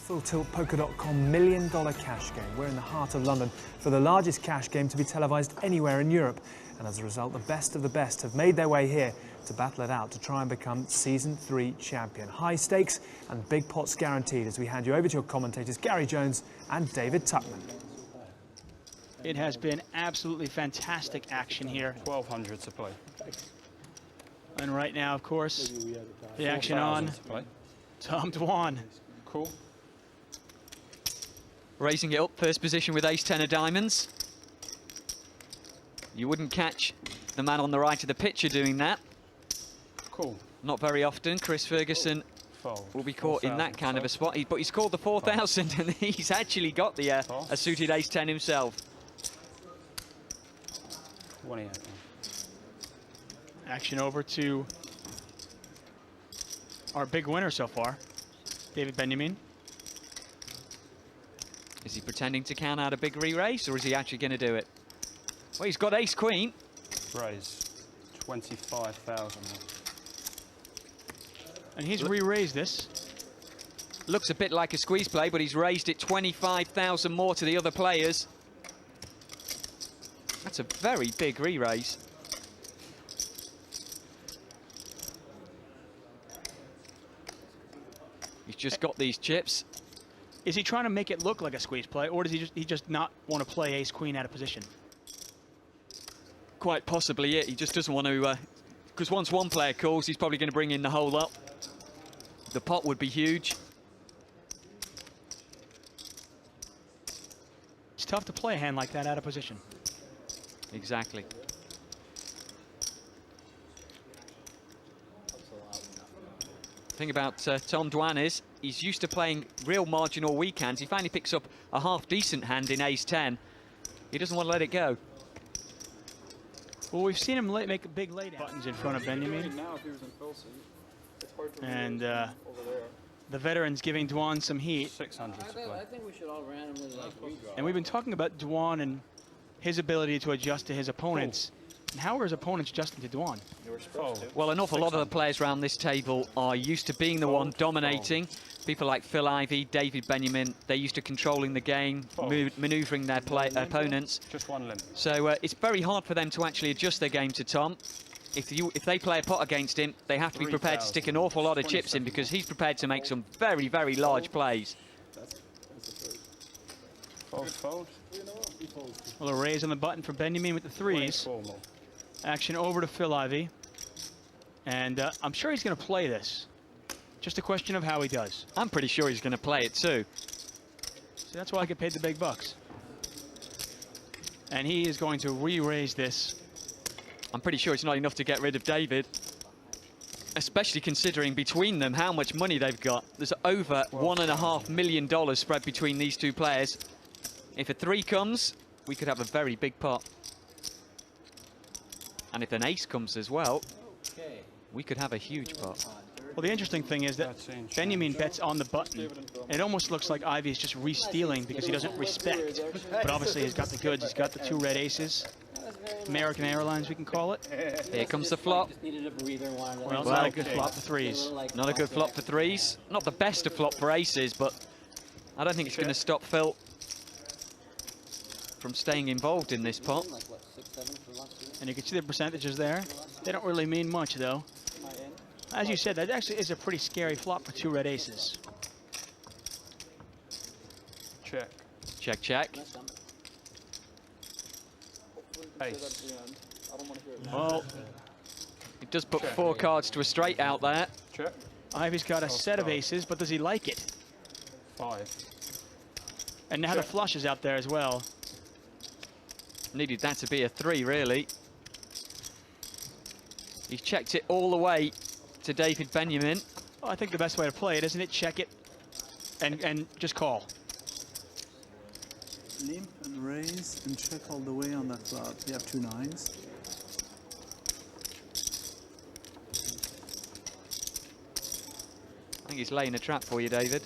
FullTiltPoker.com $1 million cash game. We're in the heart of London for the largest cash game to be televised anywhere in Europe. And as a result, the best of the best have made their way here to battle it out to try and become Season 3 champion. High stakes and big pots guaranteed as we hand you over to your commentators Gary Jones and David Tuckman. It has been absolutely fantastic action here. 1,200 to play. And right now, of course, the action on Tom Dwan. Cool. Raising it up, first position with ace-10 of diamonds. You wouldn't catch the man on the right of the picture doing that. Cool. Not very often. Chris Ferguson will be caught in that kind of a spot. But he's called the 4,000 and he's actually got the a suited ace-10 himself. Action over to our big winner so far, David Benjamin. Is he pretending to count out a big re-raise, or is he actually going to do it? Well, he's got ace-queen. Raise 25,000. And he's re-raised this. Looks a bit like a squeeze play, but he's raised it 25,000 more to the other players. That's a very big re-raise. He's just got these chips. Is he trying to make it look like a squeeze play, or does he just not want to play ace-queen out of position? Quite possibly it. He just doesn't want to, because once one player calls, he's probably going to bring in the whole lot. The pot would be huge. It's tough to play a hand like that out of position. Exactly. The thing about Tom Dwan is he's used to playing real marginal weak hands. He finally picks up a half-decent hand in ace-10. He doesn't want to let it go. Well, we've seen him make big lay buttons in front of Benjamin. And the veteran's giving Dwan some heat. 600 to play. I think we should all randomly redraw. And we've been talking about Dwan and his ability to adjust to his opponents. And how are his opponents adjusting to Dwan? Well, an awful lot of the players around this table are used to being the one dominating. People like Phil Ivey, David Benjamin, they're used to controlling the game, manoeuvring their opponents. Just one limit. So it's very hard for them to actually adjust their game to Tom. If they play a pot against him, they have to be prepared to stick an awful lot of chips in because he's prepared to make some very, very large plays. Fold. Well, a raise on the button for Benjamin with the threes. Action over to Phil Ivey. And I'm sure he's going to play this. Just a question of how he does. I'm pretty sure he's going to play it too. So that's why I get paid the big bucks. And he is going to re-raise this. I'm pretty sure it's not enough to get rid of David. Especially considering between them how much money they've got. There's over $1.5 million spread between these two players. If a 3 comes, we could have a very big pot. And if an ace comes as well, we could have a huge pot. Well, the interesting thing is that Benjamin bets on the button. It almost looks like Ivey is just re-stealing because he doesn't respect. But obviously he's got the goods. He's got the 2 red aces. American Airlines, we can call it. Here comes the flop. Well, it's not a good flop for 3s. Not a good flop for 3s. Not the best of flop for aces, but I don't think it's going to stop Phil from staying involved in this pot. And you can see the percentages there. They don't really mean much, though. As you said, that actually is a pretty scary flop for 2 red aces. Check. Check, check. Ace. Well, it does put 4 cards to a straight out there. Check. Ivey's got a set of aces, but does he like it? 5. And now the flush is out there as well. Needed that to be a 3, really. He's checked it all the way to David Benjamin. Well, I think the best way to play it, isn't it? Check it and just call. Limp and raise and check all the way on that flop. You have 2 9s. I think he's laying a trap for you, David.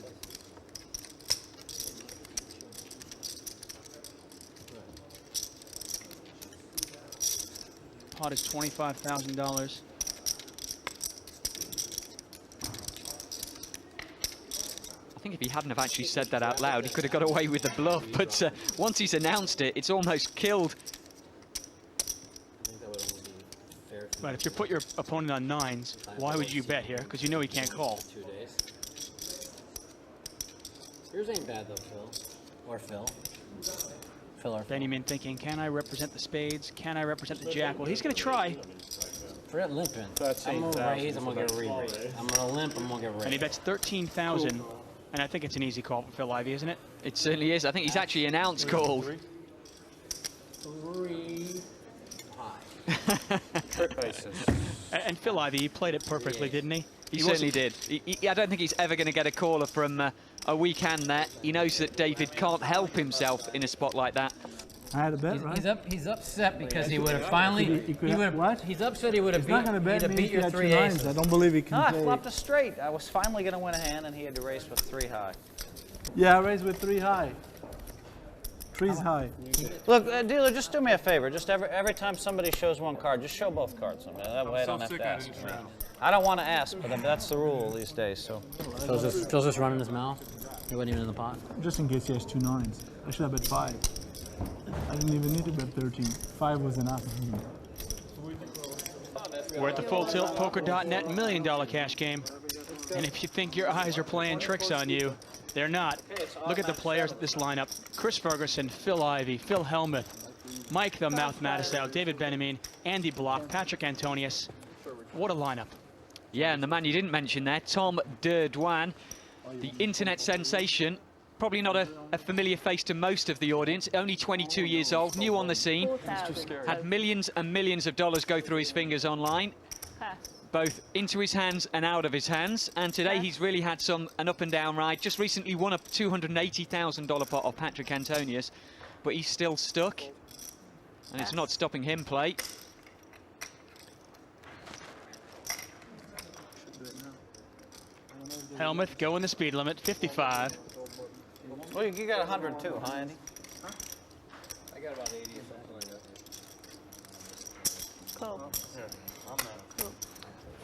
Pot is $25,000. I think if he hadn't have actually said that out loud, he could have got away with the bluff. But once he's announced it, it's almost killed. Right, if you put your opponent on 9s, why would you bet here? Because you know he can't call. 2 days. Yours ain't bad though, Phil. Or Phil. Phil or Phil. Benjamin thinking, can I represent the spades? Can I represent the jack? Well, he's going to try. Forget limping. I'm gonna raise, I'm gonna get a re-raise. I'm gonna limp, I'm gonna get raised. And he bets 13,000, and I think it's an easy call for Phil Ivey, isn't it? It certainly is. I think he's actually announced called. 3 high. Trip aces. And Phil Ivey, he played it perfectly, didn't he? He certainly did. I don't think he's ever going to get a caller from a weak hand there. He knows that David can't help himself in a spot like that. I had a bet, right? He's upset because he would have finally. What? He's upset he would have He's not going to bet me beat if your he had 3 2 9s. aces. I don't believe he can No, I play. flopped a straight. I was finally going to win a hand, and he had to raise with 3 high. Yeah, I raised with 3 high. 3's high. Look, dealer, just do me a favor. Just every time somebody shows one card, just show both cards. I mean, that way I don't have to ask. I don't want to ask, but that's the rule these days. So. Phil's just running his mouth. He wasn't even in the pot. Just in case he has 2 9s. I should have bet 5. I didn't even need to bet 13. 5 was enough. We're at the FullTiltPoker.net $1 Million Cash Game. And if you think your eyes are playing tricks on you, they're not. Look at the players at this lineup. Chris Ferguson, Phil Ivey, Phil Hellmuth, Mike the Mouth Matusow, David Benjamin, Andy Block, Patrick Antonius. What a lineup. Yeah, and the man you didn't mention there, Tom Dwan, the internet sensation. Probably not a familiar face to most of the audience. Only 22 years old, new on the scene. Had millions and millions of dollars go through his fingers online, both into his hands and out of his hands. And today he's really had an up and down ride. Just recently won a $280,000 pot off Patrick Antonius, but he's still stuck, and it's not stopping him play. Hellmuth going the speed limit, 55. Well, you got 100 too, huh, Andy? I got about 80 or something like that.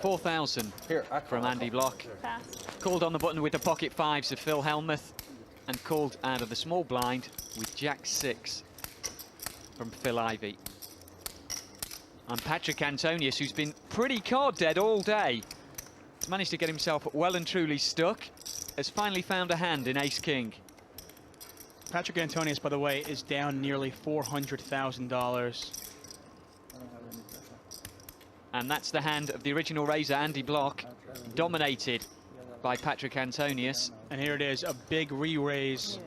4,000 from Andy Block. Called on the button with the pocket 5s of Phil Hellmuth, and called out of the small blind with Jack 6 from Phil Ivey. And Patrick Antonius, who's been pretty card dead all day, has managed to get himself well and truly stuck, has finally found a hand in Ace-King. Patrick Antonius, by the way, is down nearly $400,000. And that's the hand of the original raiser, Andy Block, dominated by Patrick Antonius. And here it is, a big re-raise.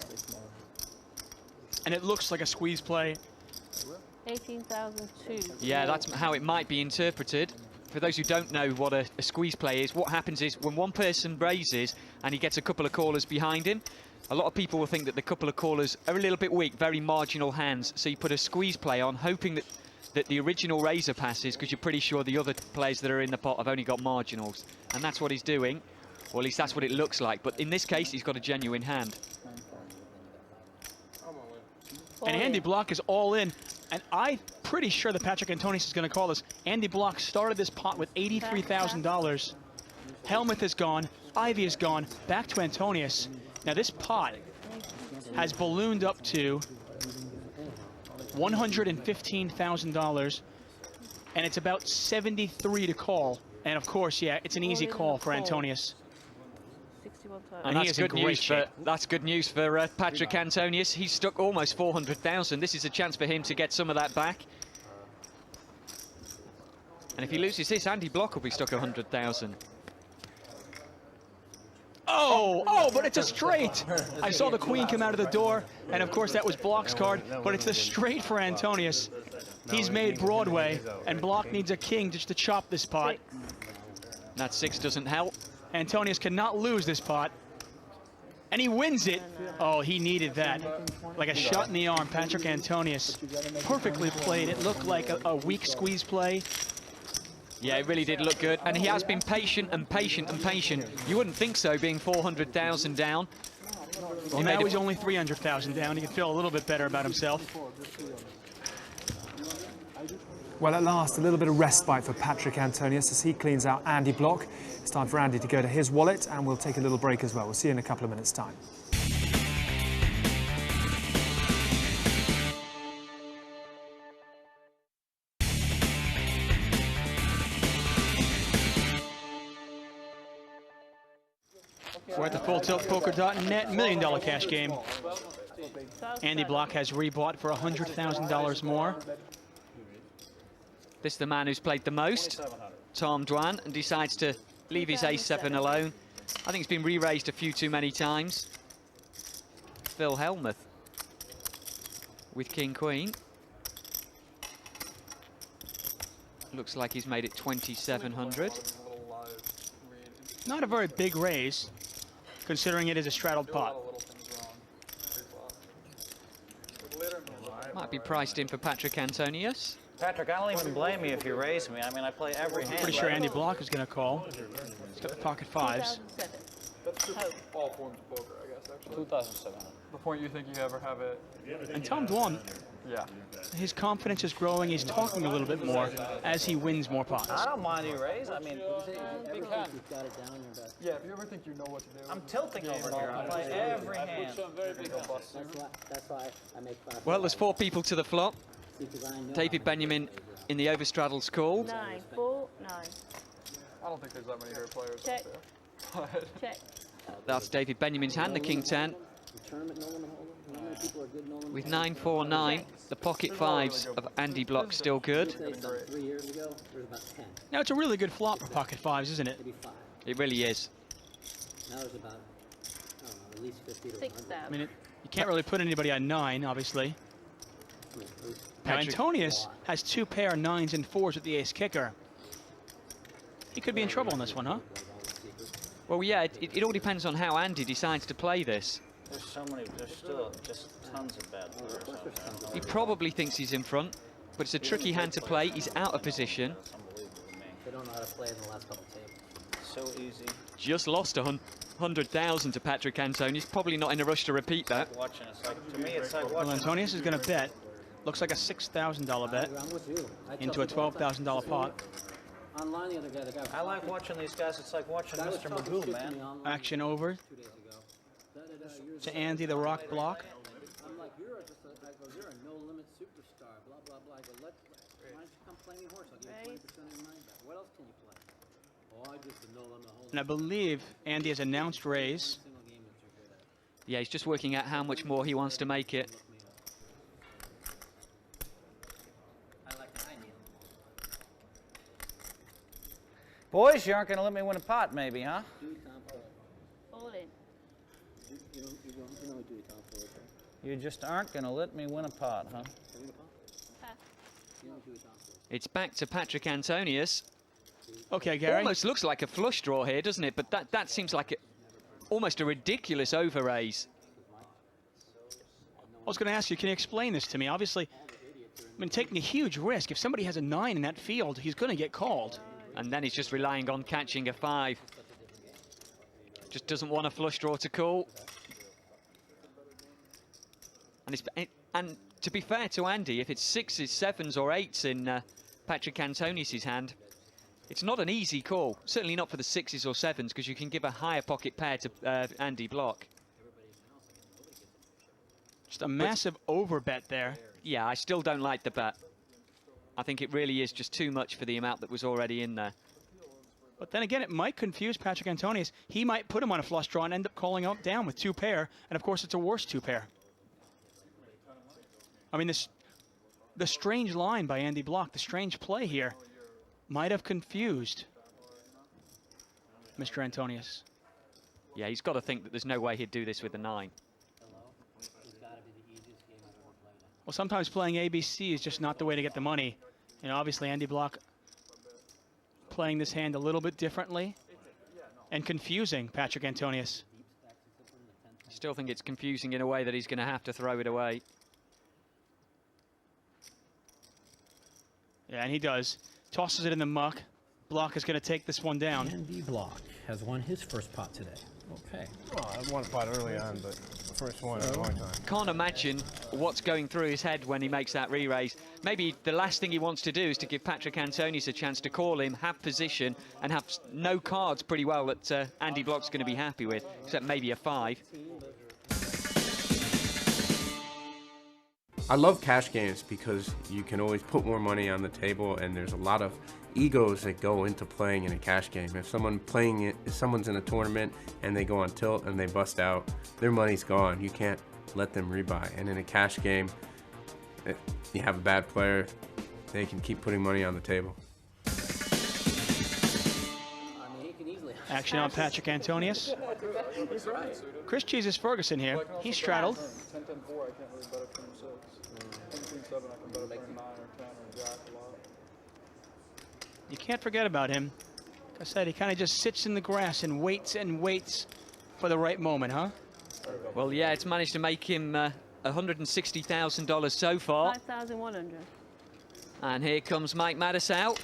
And it looks like a squeeze play. 18,002. Yeah, that's how it might be interpreted. For those who don't know what a squeeze play is, what happens is when one person raises and he gets a couple of callers behind him, a lot of people will think that the couple of callers are a little bit weak, very marginal hands. So you put a squeeze play on, hoping that the original raiser passes, because you're pretty sure the other players that are in the pot have only got marginals. And that's what he's doing, or at least that's what it looks like. But in this case, he's got a genuine hand. And Andy Block is all in. And I'm pretty sure that Patrick Antonius is going to call this. Andy Block started this pot with $83,000. Hellmuth is gone. Ivey is gone. Back to Antonius. Now this pot has ballooned up to $115,000. And it's about 73 to call. And of course, yeah, it's an easy call for Antonius. And that's good news for Patrick Antonius. He's stuck almost 400,000. This is a chance for him to get some of that back. And if he loses this, Andy Block will be stuck 100,000. Oh, but it's a straight. I saw the queen come out of the door, and of course that was Block's card, but it's the straight for Antonius. He's made Broadway, and Block needs a king just to chop this pot. That 6 doesn't help. Antonius cannot lose this pot. And he wins it. Oh, he needed that. Like a shot in the arm, Patrick Antonius. Perfectly played. It looked like a weak squeeze play. Yeah, it really did look good. And he has been patient and patient and patient. You wouldn't think so, being 400,000 down. Well, now he's only 300,000 down. He can feel a little bit better about himself. Well, at last, a little bit of respite for Patrick Antonius as he cleans out Andy Block. It's time for Andy to go to his wallet, and we'll take a little break as well. We'll see you in a couple of minutes' time. We're at the FullTiltPoker.net $1 million cash game. Andy Block has rebought for $100,000 more. This is the man who's played the most, Tom Dwan, and decides to leave his ace-7 alone. I think it's been re-raised a few too many times. Phil Hellmuth with King-Queen. Looks like he's made it 2,700. Not a very big raise, considering it is a straddled pot. Might be priced in for Patrick Antonius. Patrick, I don't even blame you if you raise me. I mean, I play every hand. Pretty sure Andy Block is going to call. He's got the pocket fives. That's all forms of poker, I guess, actually. 2,700. The point you think you ever have it. And Tom Dwan, Yeah. his confidence is growing. He's talking a little bit more as he wins more pots. I don't mind you raise. I mean, big hand. Yeah, if you ever think you know what to do. I'm tilting over here. I play every hand. That's why I make fun of Well, there's 4 people to the flop. David Benjamin in the overstraddles called. 9, 4, 9. I don't think there's that many great players Check. out there. Check. That's David Benjamin's hand, the King-10. With 9, 4, 9, the pocket fives of Andy Block still good. 3 years ago, there was about 10, Now, it's a really good flop for pocket fives, isn't it? maybe 5. It really is. Now there's about, I don't know, at least 50 to 100. 6, I mean, you can't really put anybody on 9, obviously. I mean, at least Now, Patrick- Antonius has 2 pair 9s and 4s with the ace kicker. He could be in trouble on this one, huh? Well, yeah, it all depends on how Andy decides to play this. There's so many. There's still just tons of bad players. He probably thinks he's in front, but it's a tricky hand to play. He's out of position. It's unbelievable to me. they don't know how to play in the last couple tables. So easy. Just lost 100,000 to Patrick Antonius. Probably not in a rush to repeat that. Watching, it's like, to me, it's like Well, watching. Antonius is going to bet. Looks like a $6,000 bet I'm with you. I tell into a people all the time, $12,000 pot. Online, the other guy, the guy. I like watching these guys. It's like watching Guy was Mr. talking Magoo, shit to man. me online Action over 2 days ago. You're to Andy the Rock Block. I'm like, you're just a, I go, you're a no-limit superstar, blah, blah, blah. I go, why don't you come play me horse? I'll give you 20% of your money back. What else can you play? Oh, I just a no-limit whole And I believe Andy has announced raise. single game that you're good at. Yeah, he's just working out how much more he wants to make it. I like the high knee. Boys, you aren't going to let me win a pot, maybe, huh? Do Tom Fuller. All in. You know do Tom Fuller, right? You just aren't going to let me win a pot, huh? Have you a pop? Pass. You don't do Tom Fuller. It's back to Patrick Antonius. Okay, Gary. Almost looks like a flush draw here, doesn't it? But that seems like almost a ridiculous over-raise. I was going to ask you, can you explain this to me? Obviously, I mean, taking a huge risk. If somebody has a 9 in that field, he's going to get called. And then he's just relying on catching a 5. Just doesn't want a flush draw to call. And to be fair to Andy, if it's 6s, 7s or 8s in Patrick Antonius' hand, it's not an easy call. Certainly not for the 6s or 7s, because you can give a higher pocket pair to Andy Block. Just a massive overbet there. Yeah, I still don't like the bet. I think it really is just too much for the amount that was already in there. But then again, it might confuse Patrick Antonius. He might put him on a flush draw and end up calling out down with 2 pair. And of course, it's a worse 2 pair. I mean, the strange line by Andy Block, the strange play here, might have confused Mr. Antonius. Yeah, he's got to think that there's no way he'd do this with a 9. Well, sometimes playing ABC is just not the way to get the money. You know, obviously Andy Block playing this hand a little bit differently and confusing Patrick Antonius. I still think it's confusing in a way that he's going to have to throw it away. Yeah, and he does. Tosses it in the muck. Block is going to take this one down. Andy Block has won his first pot today. Okay. Well, I won a pot early on, but the first one in a long time. Can't imagine what's going through his head when he makes that re-raise. Maybe the last thing he wants to do is to give Patrick Antonius a chance to call him, have position, and have no cards pretty well that Andy Block's going to be happy with, except maybe a 5. I love cash games because you can always put more money on the table, and there's a lot of egos that go into playing in a cash game. If someone's in a tournament and they go on tilt and they bust out, their money's gone. You can't let them rebuy. And in a cash game, you have a bad player, they can keep putting money on the table. Action on Patrick Antonius. Chris Jesus Ferguson here. He straddled. 10-10-4, I can't really bet it from 6. 10-7, I can bet it from 9 or 10 or jack a lot. You can't forget about him. Like I said, he kind of just sits in the grass and waits for the right moment, huh? Well, yeah, it's managed to make him $160,000 so far. 5,100. And here comes Mike Matusow.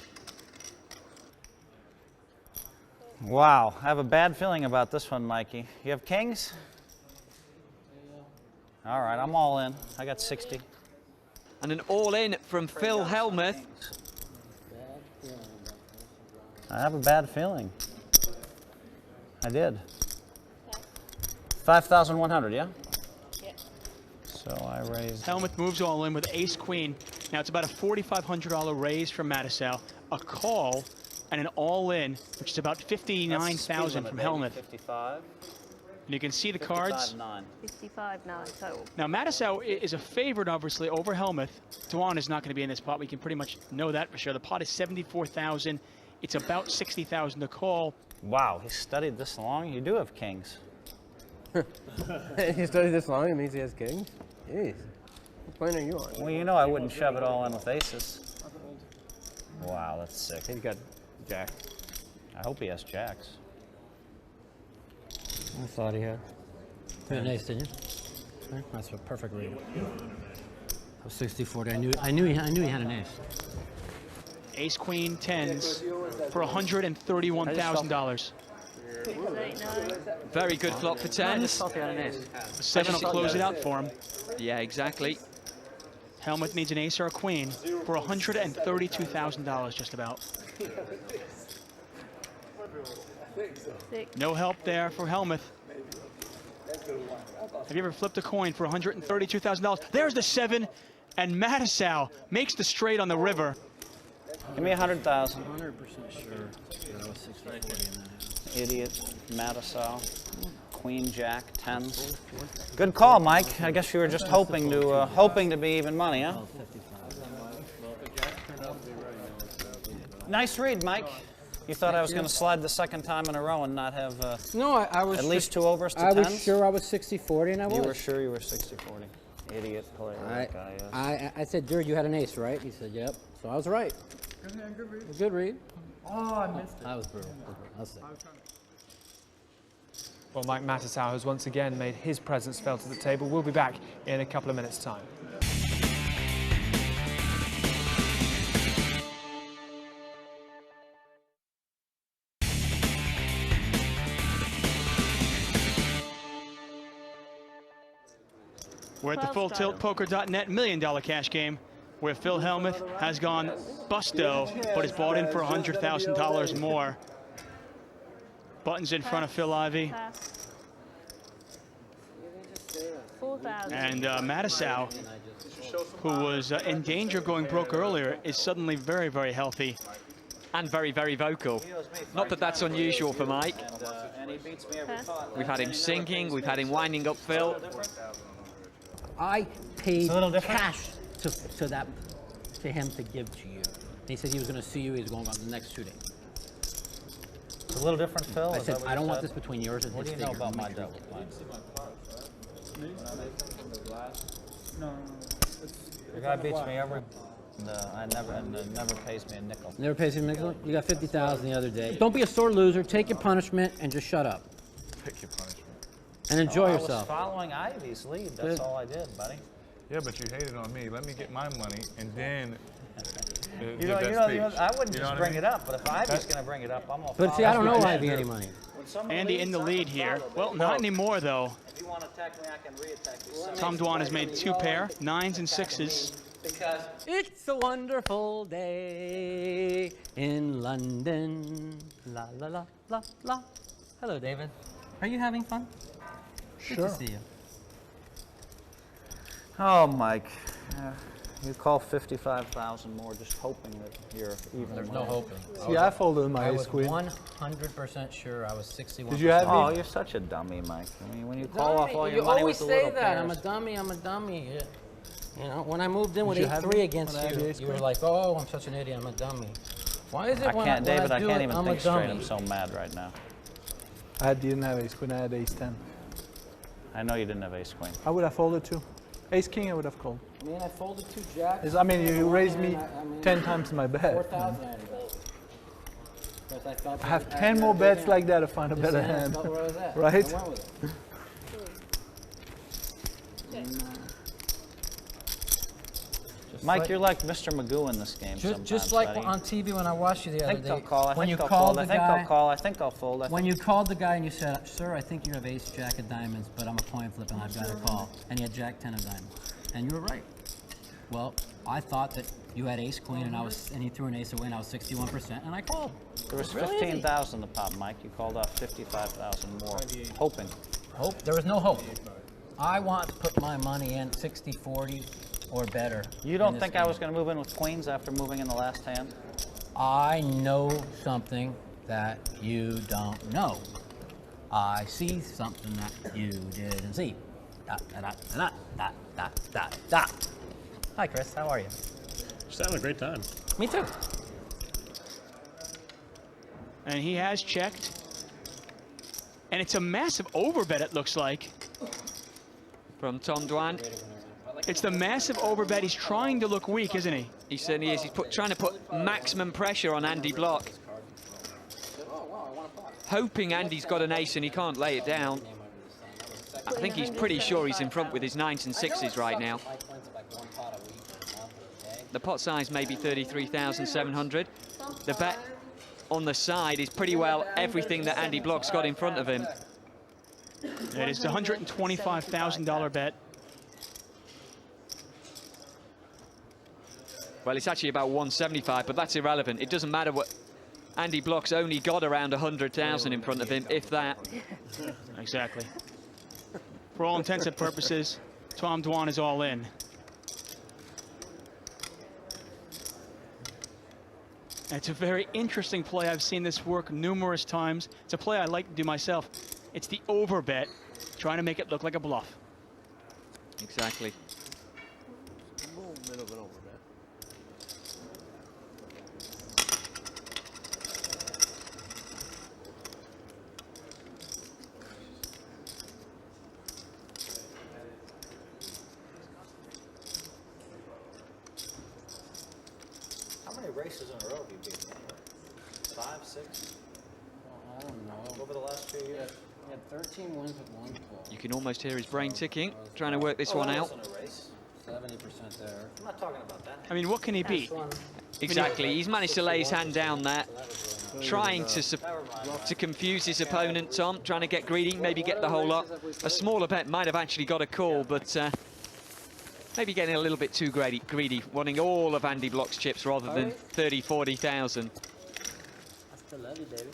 Wow, I have a bad feeling about this one, Mikey. You have kings? All right, I'm all in. I got 60. And an all-in from Phil Hellmuth. I have a bad feeling. I did. 5,100, yeah? Yeah. So I raised. Hellmuth moves all in with ace-queen. Now it's about a $4,500 raise from Matusow, a call, and an all-in, which is about $59,000 from Hellmuth. 55. And you can see the cards. 55 now total. Now Matusow is a favorite, obviously, over Hellmuth. Dwan is not going to be in this pot. We can pretty much know that for sure. The pot is $74,000. It's about $60,000 to call. Wow, he studied this long. You do have kings. He studied this long, it means he has kings? Jeez. What plane are you on? Well, you know I wouldn't shove it all in with aces. Wow, that's sick. He's got jack. I hope he has jacks. I thought he had. You had an ace, didn't you? That's a perfect read. I was 60-40. I knew he had an ace. Ace, queen, tens for $131,000. Very good flop for tens. The 7 will close it out for him. Yeah, exactly. Hellmuth needs an ace or a queen for $132,000 just about. No help there for Hellmuth. Have you ever flipped a coin for $132,000? There's the 7, and Matusow makes the straight on the river. Give me 100,000. 100% sure that I was 60-40 in that. Idiot, Matusow, queen, jack, tens. Good call, Mike. I guess you were just hoping to be even money, huh? Nice read, Mike. You thought I was going to slide the second time in a row and not have no, I was at least 2 overs to I tens? was sure I was 60-40, and I was. You were sure you were 60-40. Idiot player, that guy is. I said, Durrrr, you had an ace, right? He said, yep. So I was right. Good read. Good read. Oh, I missed it. That was brutal. I was sick. Well, Mike Matusow has once again made his presence felt at the table. We'll be back in a couple of minutes' time. We're at the FullTiltPoker.net $1 million cash game, where Phil Hellmuth has gone busto, but is bought in for $100,000 more. Buttons in front of Phil Ivey. 4,000. And Matusow, who was in danger of going broke earlier, is suddenly very, very healthy. And very, very vocal. Not that that's unusual for Mike. We've had him singing, we've had him winding up Phil. I paid cash to him to give to you. And he said he was going to sue you. He was going on the next shooting. It's a little different, Phil. I said, I don't want this between yours and his. What do you know about my double play? The guy beats me every. Never pays me a nickel. Never pays you a nickel? You got 50,000 the other day. Don't be a sore loser. Take your punishment and just shut up. Take your punishment. And enjoy I yourself. was following Ivey's lead. That's all I did, buddy. Yeah, but you hated on me. Let me get my money, and then I wouldn't just bring it up, but if Ivey's going to bring it up, I'm all for it. But see, I don't know Ivey any money. Andy in the lead here. Well, not anymore, though. If you want to attack me, I can re-attack you. Tom Dwan has made 2 pair, 9s and 6s. Because it's a wonderful day in London. La la la la la. Hello, David. Are you having fun? Good Sure. to see you. Oh, Mike. You call 55,000 more just hoping that you're even. There's no hoping. See, I folded my I ace was queen. 100% sure I was 61. Did you have Oh, me? you're such a dummy, Mike. I mean, when you call off all your money always with the little say that. pairs. I'm a dummy. I'm a dummy. Yeah. You know, when I moved in with Did you have 8-3 me against when I had the you, ace you were queen? like, "Oh, I'm such an idiot. I'm a dummy." Why is it I when can't, when David. I do can't it, even I'm think a straight. dummy? I'm so mad right now. I didn't have ace queen, I had ace 10. I know you didn't have ace queen. I would have folded too. Ace king, I would have called. I mean, I folded 2 jacks. I mean, you and raised one, me and I mean, 10 times my bet. 4,000 I had to go. Because I felt I have that 10 more the bets hand. like that to find a This better hand, I hand. felt where I was at. Right? I went with it. Mike, you're like Mr. Magoo in this game. Just like on TV when I watched you the I other think day. they'll call. I when think you they'll called call. I the think guy, they'll call. I think I'll fold. I when think you called the guy and you said, "Sir, I think you have ace jack of diamonds, but I'm a coin flip and I've got to call," and you had jack 10 of diamonds, and you were right. Well, I thought that you had ace queen and he threw an ace away and I was 61% and I called. there was Really easy. 15,000 to pop, Mike. You called off 55,000 more, hoping. Hope? There was no hope. I want to put my money in 60-40 or better. You don't think I was going to move in with queens after moving in the last hand? I know something that you don't know. I see something that you didn't see. Da, da, da, da, da, da, da, da. Hi, Chris. How are you? Just having a great time. Me too. And he has checked. And it's a massive overbet, it looks like. From Tom Dwan. It's the massive overbet. He's trying to look weak, isn't he? He certainly is. He's trying to put maximum pressure on Andy Block. Hoping Andy's got an ace and he can't lay it down. I think he's pretty sure he's in front with his 9s and 6s right now. The pot size may be 33,700. The bet on the side is pretty well everything that Andy Block's got in front of him. It is the $125,000 bet. Well, it's actually about 175, but that's irrelevant. It doesn't matter what Andy Block's only got around 100,000 in front of him, if that. Exactly. For all intents and purposes, Tom Dwan is all in. It's a very interesting play. I've seen this work numerous times. It's a play I like to do myself. It's the overbet, trying to make it look like a bluff. Exactly. A little bit of an overbet. How many races in a row have you beaten? 5, 6? I don't know. Over the last few years? We had 13 wins with 1 pull. You can almost hear his brain ticking, trying to work this one out. 70% there. I'm not talking about that. I mean, what can he beat? Exactly. He's managed to lay his hand down there, trying to confuse his opponent, Tom, trying to get greedy, maybe get the whole lot. A smaller bet might have actually got a call, but maybe getting a little bit too greedy, wanting all of Andy Block's chips rather than 30, 40,000. I still love you, baby.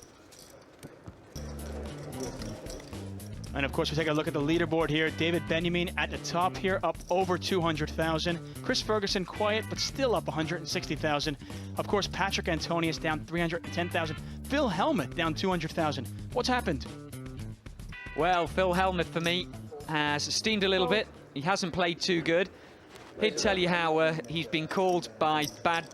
And of course, we take a look at the leaderboard here. David Benjamin at the top here, up over 200,000. Chris Ferguson quiet, but still up 160,000. Of course, Patrick Antonius down 310,000. Phil Hellmuth down 200,000. What's happened? Well, Phil Hellmuth for me has steamed a little bit. He hasn't played too good. He'd tell you how he's been called by bad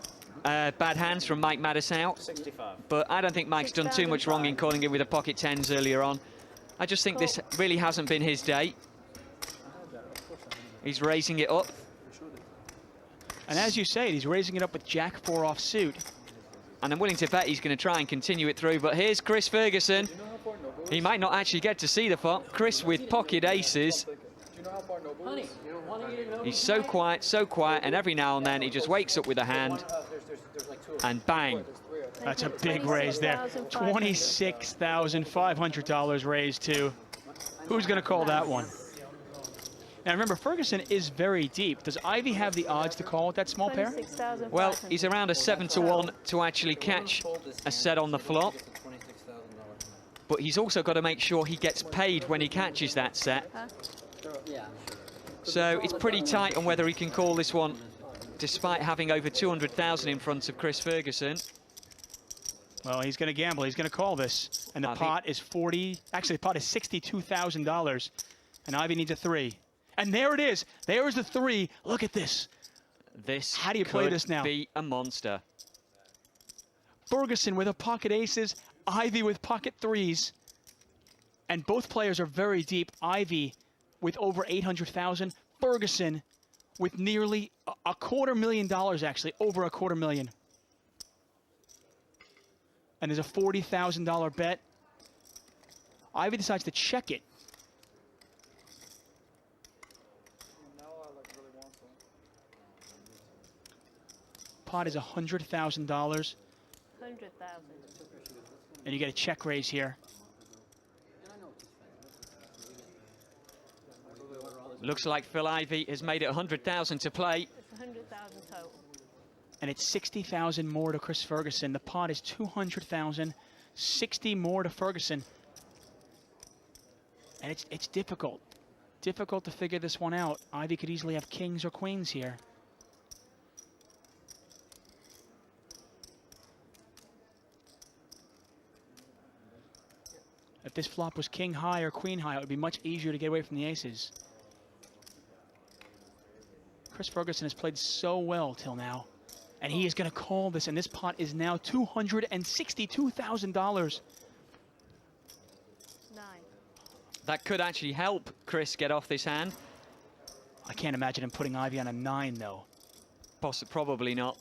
hands from Mike Matusow. 65. But I don't think Mike's done too much wrong in calling him with a pocket 10s earlier on. I just think this really hasn't been his day. He's raising it up. And as you say, he's raising it up with Jack 4 offsuit. And I'm willing to bet he's going to try and continue it through. But here's Chris Ferguson. He might not actually get to see the flop. Chris with pocket aces. He's so quiet, and every now and then he just wakes up with a hand. And bang. That's a big raise there. $26,500 raised to. Who's going to call that one? Now remember, Ferguson is very deep. Does Ivey have the odds to call with that small pair? Well, he's around a 7-1 to actually catch a set on the flop. But he's also got to make sure he gets paid when he catches that set. So it's pretty tight on whether he can call this one, despite having over 200,000 in front of Chris Ferguson. Well, he's going to gamble. He's going to call this. And the pot is actually the pot is $62,000. And Ivey needs a 3. And there it is. There's the 3. Look at this. How do you play this now? Be a monster. Ferguson with a pocket aces, Ivey with pocket 3s. And both players are very deep. Ivey with over 800,000. Ferguson with nearly $250,000, actually, over $250,000. And there's a $40,000 bet. Ivey decides to check it. Pot is $100,000. 100,000. And you get a check raise here. Looks like Phil Ivey has made it 100,000 to play. It's 100,000 total. And it's 60,000 more to Chris Ferguson. The pot is 200,000, 60 more to Ferguson. And it's difficult to figure this one out. Ivey could easily have kings or queens here. If this flop was king high or queen high, it would be much easier to get away from the aces. Chris Ferguson has played so well till now. And he is going to call this, and this pot is now $262,000. 9. That could actually help Chris get off this hand. I can't imagine him putting Ivey on a 9, though. Probably not.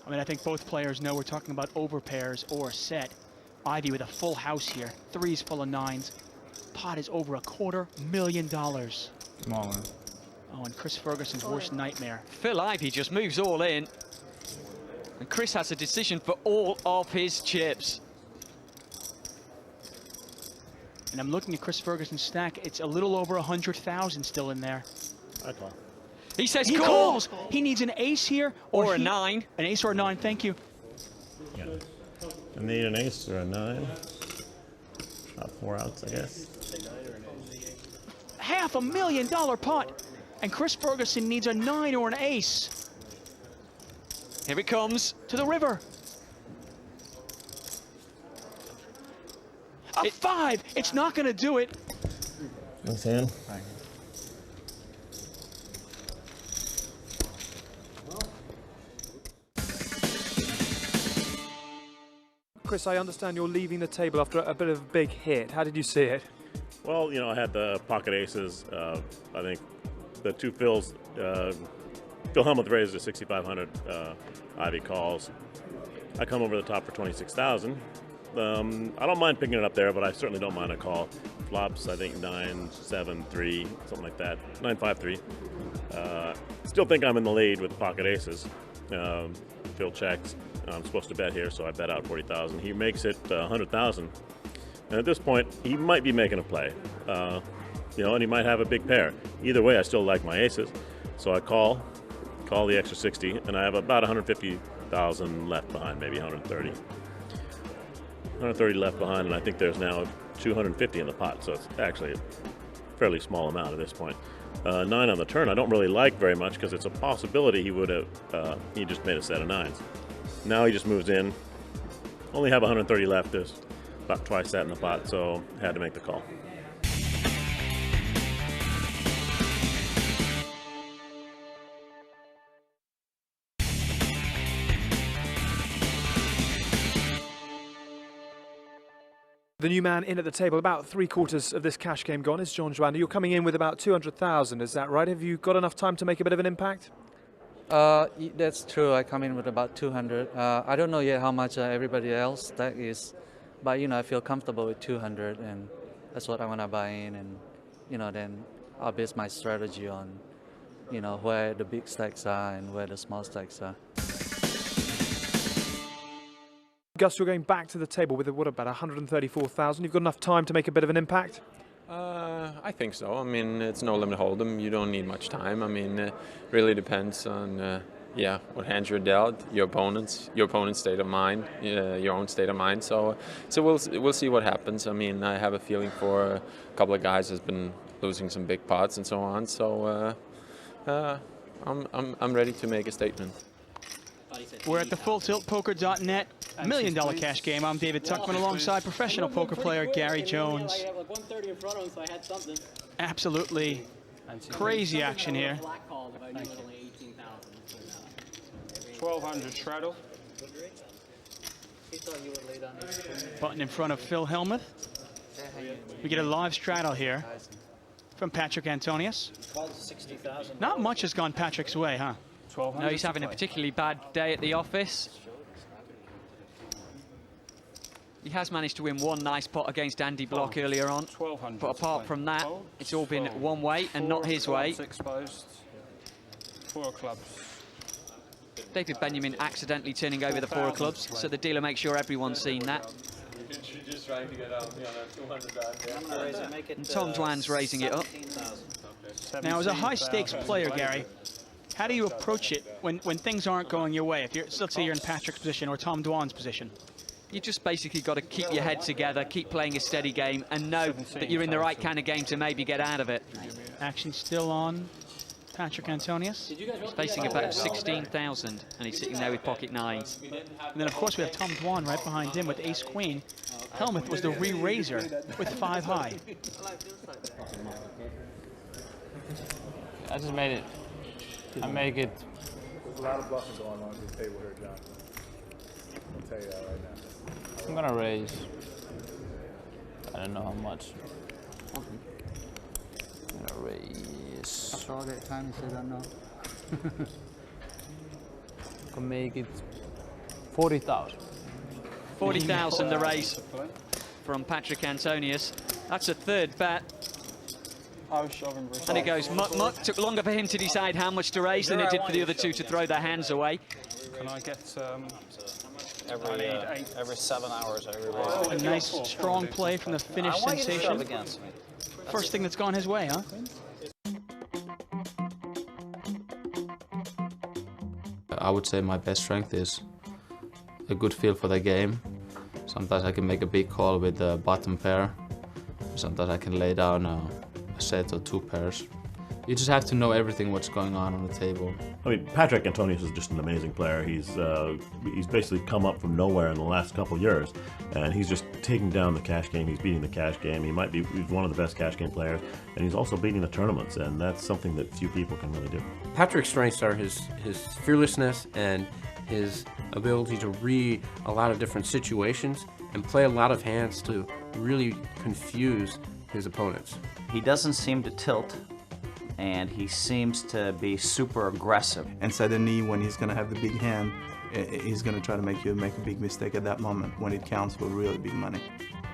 I mean, I think both players know we're talking about overpairs or a set. Ivey with a full house here, 3s full of 9s. Pot is over $250,000. Small one. Oh, and Chris Ferguson's worst nightmare. Phil Ivey just moves all in. And Chris has a decision for all of his chips. And I'm looking at Chris Ferguson's stack. It's a little over 100,000 still in there. I call. He says he calls. He needs an ace here or a 9. An ace or a 9. Thank you. Yeah. I need an ace or a 9. About 4 outs, I guess. $500,000 pot. And Chris Ferguson needs a 9 or an ace. Here it comes. To the river. A 5. It's not going to do it. Nice hand. Chris, I understand you're leaving the table after a bit of a big hit. How did you see it? Well, you know, I had the pocket aces. I think the two Phils, Phil Hellmuth raises to 6,500. Ivey calls. I come over the top for 26,000. I don't mind picking it up there, but I certainly don't mind a call. Flops, I think 9-7-3, something like that. 9-5-3. Still think I'm in the lead with pocket aces. Phil checks. I'm supposed to bet here, so I bet out 40,000. He makes it 100,000. And at this point, he might be making a play. You know, and he might have a big pair. Either way, I still like my aces. So I call the extra 60, and I have about 150,000 left behind, maybe 130. 130 left behind, and I think there's now 250 in the pot, so it's actually a fairly small amount at this point. 9 on the turn, I don't really like very much because it's a possibility he would have, he just made a set of 9s. Now he just moves in. Only have 130 left, there's about twice that in the pot, so had to make the call. The new man in at the table, about 3/4 of this cash game gone, is John Dwan. You're coming in with about 200,000, is that right? Have you got enough time to make a bit of an impact? That's true. I come in with about 200. I don't know yet how much everybody else stack is, but you know, I feel comfortable with 200, and that's what I want to buy in, and you know, then I'll base my strategy on, you know, where the big stacks are and where the small stacks are. Gus, you're going back to the table with, what, about 134,000? You've got enough time to make a bit of an impact? I think so. I mean, it's no limit hold'em. You don't need much time. I mean, it really depends on, yeah, what hands you're dealt, your opponent's state of mind, your own state of mind. So we'll see what happens. I mean, I have a feeling for a couple of guys has been losing some big pots and so on. So I'm ready to make a statement. We're at the FullTiltPoker.net $1 Million Cash Game. I'm David Tuckman alongside professional poker player Gary Jones. Absolutely crazy action here. 1,200 straddle. Button in front of Phil Hellmuth. We get a live straddle here from Patrick Antonius. Not much has gone Patrick's way, huh? No, he's having a particularly bad day at the office. He has managed to win one nice pot against Andy Block earlier on. But apart from that, it's all been one way and not his way. Exposed. 4 of clubs. David Benjamin accidentally turning over the 4 of clubs, so the dealer makes sure everyone's seen that. Just trying to get out And Tom Dwan's raising it up. Now, as a high-stakes player, Gary, how do you approach it when things aren't going your way? If you're, let's say you're in Patrick's position or Tom Dwan's position. You just basically got to keep your head together, keep playing a steady game, and know that you're in the right kind of game to maybe get out of it. Action still on Patrick Antonius. He's facing about 16,000, and he's sitting there with pocket nines. And then, of course, we have Tom Dwan right behind him with ace-queen. Hellmuth was the re-raiser with 5 high. I just made it. I make it. There's a lot of bluffing going on at this table here, John. I'll tell you that right now. I'm gonna raise. I don't know how much. I'm gonna raise. After all that time, you still don't know. I can make it 40,000. 40,000 the raise from Patrick Antonius. That's a third bet. I was shoving. And it goes muck. Took longer for him to decide how much to raise than it did for the other two to throw their hands away. Can I get every 7 hours? A nice, strong play from the Finnish sensation. First thing that's gone his way, huh? I would say my best strength is a good feel for the game. Sometimes I can make a big call with the bottom pair. Sometimes I can lay down a set of 2 pairs. You just have to know everything what's going on the table. I mean, Patrick Antonius is just an amazing player. He's basically come up from nowhere in the last couple years, and he's just taking down the cash game. He's beating the cash game. He's one of the best cash game players, and he's also beating the tournaments, and that's something that few people can really do. Patrick's strengths are his fearlessness and his ability to read a lot of different situations and play a lot of hands to really confuse his opponents. He doesn't seem to tilt, and he seems to be super aggressive. And suddenly, when he's going to have the big hand, he's going to try to make you make a big mistake at that moment when it counts for really big money.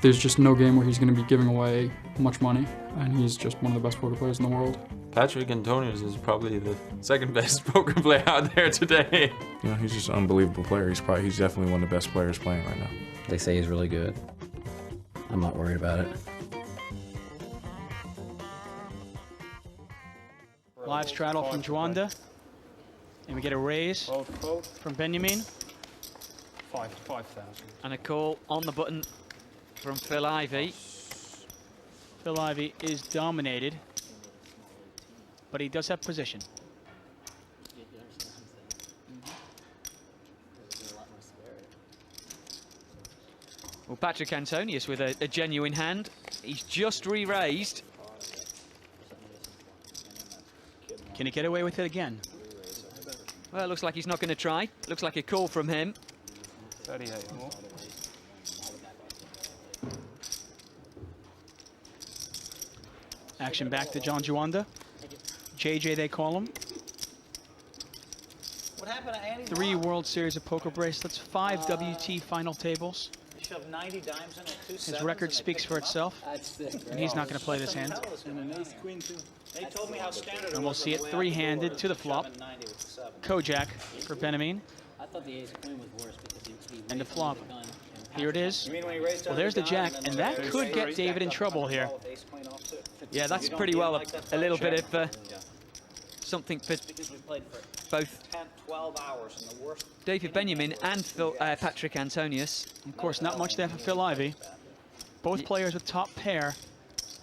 There's just no game where he's going to be giving away much money, and he's just one of the best poker players in the world. Patrick Antonius is probably the second best poker player out there today. You know, he's just an unbelievable player. He's definitely one of the best players playing right now. They say he's really good. I'm not worried about it. Live straddle from Juanda. And we get a raise from Benjamin. 5,000. And a call on the button from Phil Ivey. Phil Ivey is dominated, but he does have position. Well, Patrick Antonius with a genuine hand. He's just re-raised. Can he get away with it again? Well, it looks like he's not going to try. Looks like a call from him. 38 more. Action back to John Juanda. JJ, they call him. What happened to Andy? 3 World Series of Poker bracelets, 5 WT final tables. He shoved 90 dimes in it, 2 His record speaks for itself, and he's not going to play this hand. They told me how standard And we'll see it 3-handed to the flop. Kojak for Benjamin. I thought the ace queen was worse because he And the flop. gun. Here it is. Well, there's the jack, and that could get David in trouble here. Yeah, that's pretty well a little bit of something for both David Benjamin and Patrick Antonius. Of course, not much there for Phil Ivey. Both players with top pair.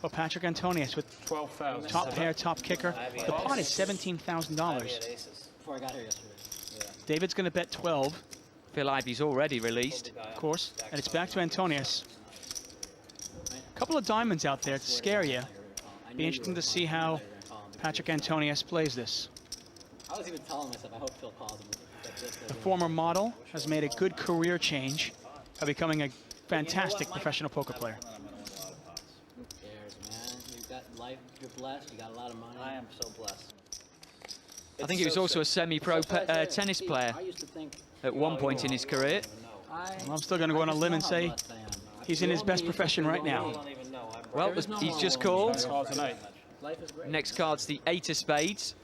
Well, Patrick Antonius with 12,000. Top pair, top kicker. The pot is $17,000. Before I got here yesterday. David's going to bet 12. Phil Ivey's already released. Of course. And it's back to Antonius. A couple of diamonds out there to scare you. Be interesting to see how Patrick Antonius plays this. I was even telling myself, I hope Phil calls him. The former model has made a good career change by becoming a fantastic professional poker player. Who cares, man? You've got life, you're blessed, you got a lot of money. I am so blessed. I think he was also a semi-pro tennis player at one point in his career. Well, I'm still going to go on a limb and say he's in his best profession right now. Well, he's just called. Next card's the 8 of spades.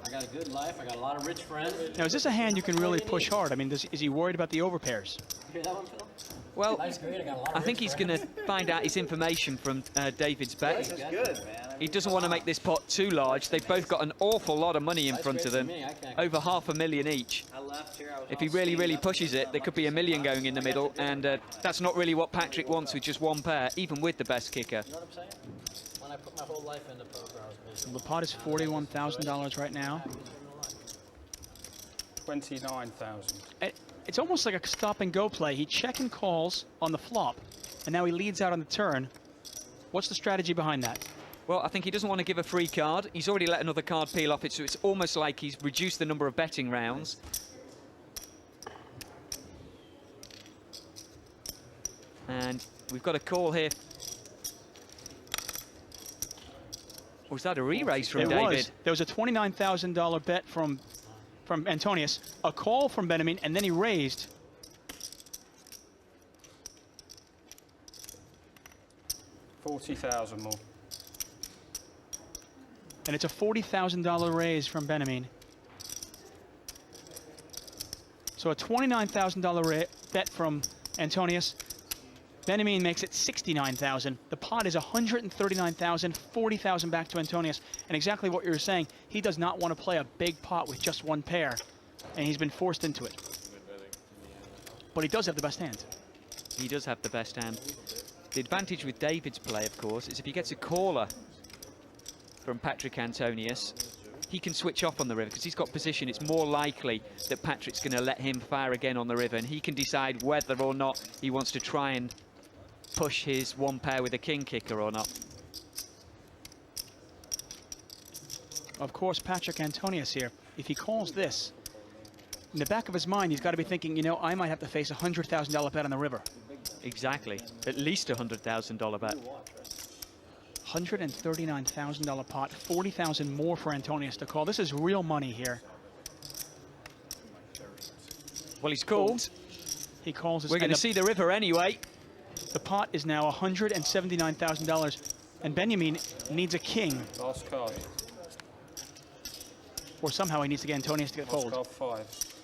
I got a good life, I got a lot of rich friends. Now, is this a hand you can really push hard? I mean, is he worried about the overpairs? Hear that one, Phil? Well, I think he's going to find out his information from David's bet. He doesn't want to make this pot too large. They've both got an awful lot of money in front of them, over $500,000 each. If he really pushes it, there could be $1 million going in the middle, and that's not really what Patrick wants with just one pair, even with the best kicker. You know what I'm saying? When I put my whole life into poker, I was miserable. The pot is $41,000 right now. 29,000. It's almost like a stop and go play. He check and calls on the flop, and now he leads out on the turn. What's the strategy behind that? Well, I think he doesn't want to give a free card. He's already let another card peel off it, so it's almost like he's reduced the number of betting rounds. And we've got a call here. Was that a re-raise from David? There was a $29,000 bet from Antonius, a call from Benjamin, and then he raised. $40,000 more. And it's a $40,000 raise from Benjamin. So a $29,000 bet from Antonius. Benjamin makes it $69,000. The pot is $139,000, $40,000 back to Antonius. And exactly what you were saying, he does not want to play a big pot with just one pair, and he's been forced into it. But he does have the best hand. He does have the best hand. The advantage with David's play, of course, is if he gets a caller from Patrick Antonius, he can switch off on the river because he's got position. It's more likely that Patrick's going to let him fire again on the river, and he can decide whether or not he wants to try and push his one pair with a king kicker or not. Of course, Patrick Antonius here, if he calls this, in the back of his mind, he's got to be thinking, you know, I might have to face a $100,000 bet on the river. Exactly. At least a $100,000 bet. $139,000 pot, $40,000 more for Antonius to call. This is real money here. Well, he's called. He calls us. We're going to see the river anyway. The pot is now $179,000, and Benjamin needs a king. Last card. Or somehow he needs to get Antonius to get fold. Last card 5.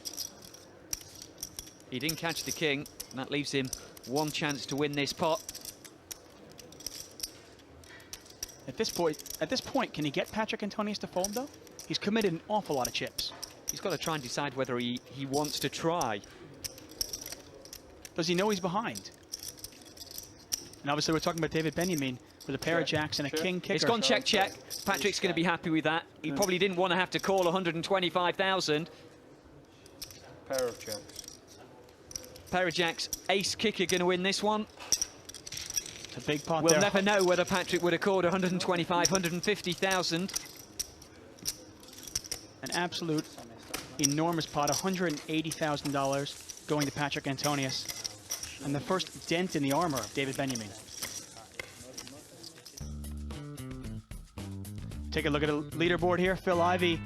He didn't catch the king, and that leaves him one chance to win this pot. At this point, can he get Patrick Antonius to fold, though? He's committed an awful lot of chips. He's got to try and decide whether he wants to try. Does he know he's behind? And obviously, we're talking about David Benjamin with a pair of jacks and a king kicker. It's gone check. Patrick's going to be happy with that. He probably didn't want to have to call 125,000. Pair of jacks. Pair of jacks. Ace kicker going to win this one. It's a big pot. We'll never know whether Patrick would have called 125, 150,000. An absolute enormous pot, $180,000 going to Patrick Antonius. And the first dent in the armor of David Benjamin. Take a look at the leaderboard here. Phil Ivey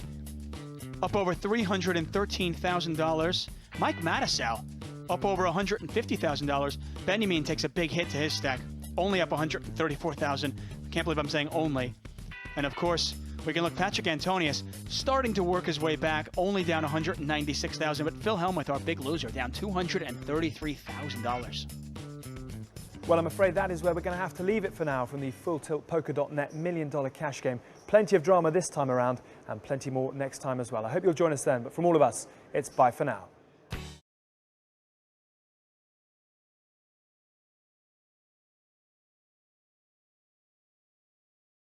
up over $313,000. Mike Matusow up over $150,000. Benjamin takes a big hit to his stack, only up $134,000. I can't believe I'm saying only. And of course, We can look Patrick Antonius starting to work his way back, only down $196,000, but Phil Hellmuth, our big loser, down $233,000. Well, I'm afraid that is where we're going to have to leave it for now from the FullTiltPoker.net $1 Million Cash Game. Plenty of drama this time around and plenty more next time as well. I hope you'll join us then, but from all of us, it's bye for now.